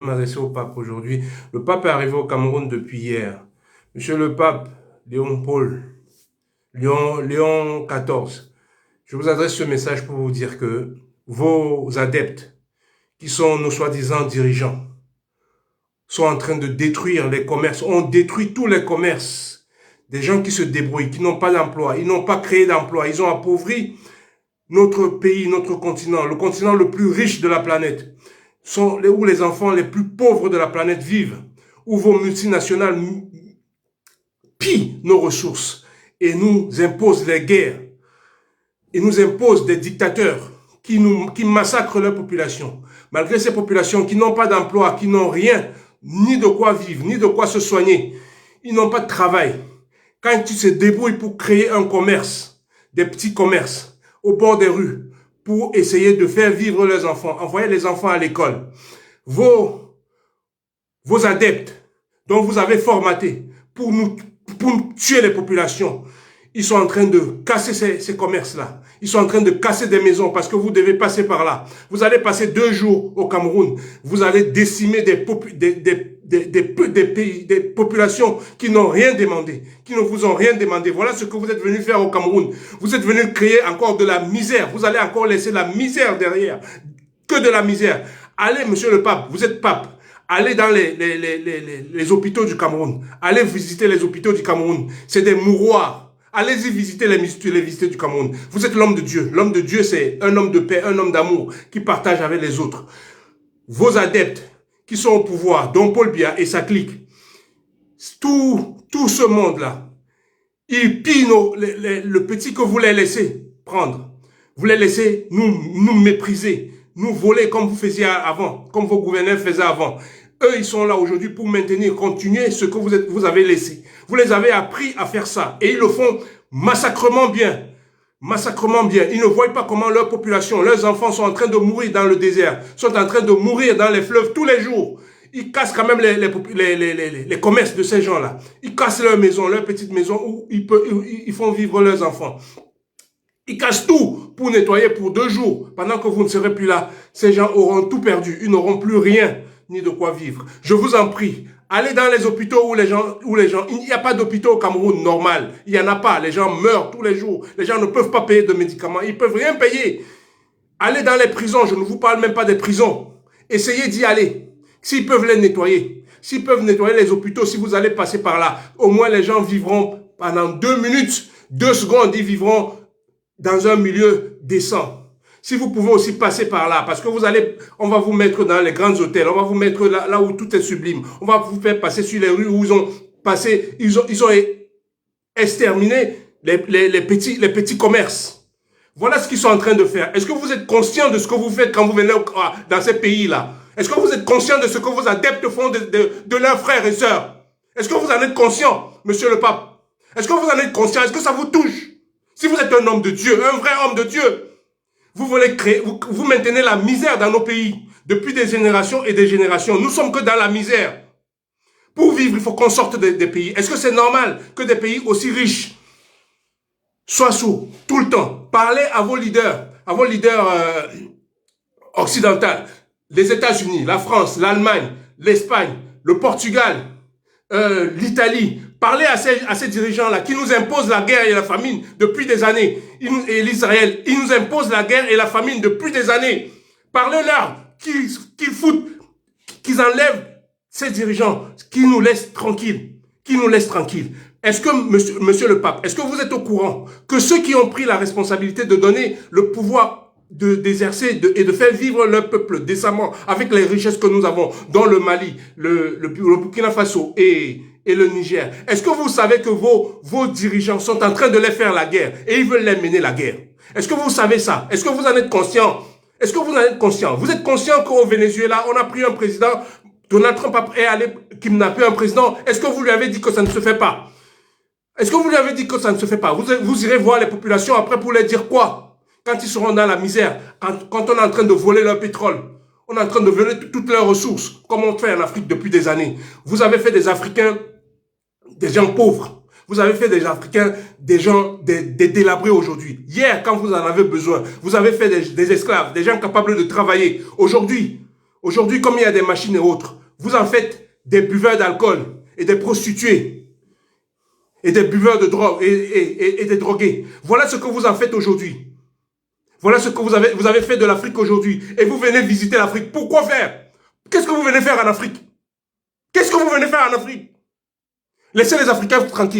M'adresser au pape aujourd'hui. Le pape est arrivé au Cameroun depuis hier. Monsieur le pape, Léon XIV, je vous adresse ce message pour vous dire que vos adeptes, qui sont nos soi-disant dirigeants, sont en train de détruire les commerces. On détruit tous les commerces. Des gens qui se débrouillent, qui n'ont pas d'emploi, ils n'ont pas créé d'emploi, ils ont appauvri notre pays, notre continent, le continent le plus riche de la planète, où les enfants les plus pauvres de la planète vivent, où vos multinationales pillent nos ressources et nous imposent les guerres, et nous imposent des dictateurs qui massacrent leur population. Malgré ces populations qui n'ont pas d'emploi, qui n'ont rien, ni de quoi vivre, ni de quoi se soigner, ils n'ont pas de travail. Quand tu te débrouilles pour créer un commerce, des petits commerces, au bord des rues, pour essayer de faire vivre leurs enfants, envoyer les enfants à l'école. Vos adeptes, dont vous avez formaté pour nous tuer les populations, ils sont en train de casser ces commerces-là. Ils sont en train de casser des maisons parce que vous devez passer par là. Vous allez passer 2 jours au Cameroun. Vous allez décimer des populations qui n'ont rien demandé, qui ne vous ont rien demandé. Voilà ce que vous êtes venu faire au Cameroun. Vous êtes venu créer encore de la misère. Vous allez encore laisser la misère derrière. Que de la misère. Allez, monsieur le pape, vous êtes pape. Allez dans les hôpitaux du Cameroun. Allez visiter les hôpitaux du Cameroun. C'est des mouroirs. Allez-y visiter les visités du Cameroun. Vous êtes l'homme de Dieu. L'homme de Dieu, c'est un homme de paix, un homme d'amour qui partage avec les autres. Vos adeptes qui sont au pouvoir, dont Paul Biya et sa clique, tout ce monde-là, ils pillent le petit que vous les laissez prendre. Vous les laissez nous mépriser, nous voler comme vous faisiez avant, comme vos gouverneurs faisaient avant. Eux, ils sont là aujourd'hui pour maintenir, continuer ce que vous avez laissé. Vous les avez appris à faire ça. Et ils le font massacrement bien. Massacrement bien. Ils ne voient pas comment leur population, leurs enfants sont en train de mourir dans le désert, sont en train de mourir dans les fleuves tous les jours. Ils cassent quand même les commerces de ces gens-là. Ils cassent leurs maisons, leurs petites maisons où ils font vivre leurs enfants. Ils cassent tout pour nettoyer pour 2 jours. Pendant que vous ne serez plus là, ces gens auront tout perdu. Ils n'auront plus rien, ni de quoi vivre. Je vous en prie, allez dans les hôpitaux où les gens, il n'y a pas d'hôpitaux au Cameroun normal. Il n'y en a pas. Les gens meurent tous les jours. Les gens ne peuvent pas payer de médicaments. Ils ne peuvent rien payer. Allez dans les prisons. Je ne vous parle même pas des prisons. Essayez d'y aller. S'ils peuvent les nettoyer. S'ils peuvent nettoyer les hôpitaux, si vous allez passer par là, au moins les gens vivront pendant 2 minutes, 2 secondes, ils vivront dans un milieu décent. Si vous pouvez aussi passer par là, parce que on va vous mettre dans les grands hôtels, on va vous mettre là où tout est sublime. On va vous faire passer sur les rues où ils ont exterminé les petits commerces. Voilà ce qu'ils sont en train de faire. Est-ce que vous êtes conscient de ce que vous faites quand vous venez dans ces pays-là? Est-ce que vous êtes conscient de ce que vos adeptes font de leurs frères et sœurs? Est-ce que vous en êtes conscient, monsieur le pape? Est-ce que vous en êtes conscient? Est-ce que ça vous touche? Si vous êtes un homme de Dieu, un vrai homme de Dieu, vous voulez créer, vous maintenez la misère dans nos pays depuis des générations et des générations. Nous sommes que dans la misère. Pour vivre, il faut qu'on sorte des pays. Est-ce que c'est normal que des pays aussi riches soient sourds tout le temps? Parlez à vos leaders occidentaux, les États-Unis, la France, l'Allemagne, l'Espagne, le Portugal, l'Italie. Parlez à ces dirigeants-là qui nous imposent la guerre et la famine depuis des années. Et l'Israël, ils nous imposent la guerre et la famine depuis des années. Parlez-leur qu'ils enlèvent ces dirigeants, qui nous laissent tranquilles. Qui nous laissent tranquilles. Est-ce que, monsieur le pape, est-ce que vous êtes au courant que ceux qui ont pris la responsabilité de donner le pouvoir d'exercer et de faire vivre leur peuple décemment avec les richesses que nous avons dans le Mali, le Burkina Faso et le Niger. Est-ce que vous savez que vos dirigeants sont en train de les faire la guerre et ils veulent les mener la guerre? Est-ce que vous savez ça? Est-ce que vous en êtes conscient? Est-ce que vous en êtes conscient? Vous êtes conscient qu'au Venezuela, on a pris un président, Donald Trump est allé kidnapper un président. Est-ce que vous lui avez dit que ça ne se fait pas? Est-ce que vous lui avez dit que ça ne se fait pas? Vous irez voir les populations après pour leur dire quoi? Quand ils seront dans la misère, quand on est en train de voler leur pétrole, on est en train de voler toutes leurs ressources, comme on fait en Afrique depuis des années. Vous avez fait des Africains des gens pauvres. Vous avez fait des Africains des gens des délabrés aujourd'hui. Hier, quand vous en avez besoin, vous avez fait des esclaves, des gens capables de travailler. Aujourd'hui, Aujourd'hui, comme il y a des machines et autres, vous en faites des buveurs d'alcool et des prostituées et des buveurs de drogue et des drogués. Voilà ce que vous en faites aujourd'hui. Voilà ce que vous avez fait de l'Afrique aujourd'hui. Et vous venez visiter l'Afrique. Pourquoi faire? Qu'est-ce que vous venez faire en Afrique? Qu'est-ce que vous venez faire en Afrique? Laissez les Africains tranquilles.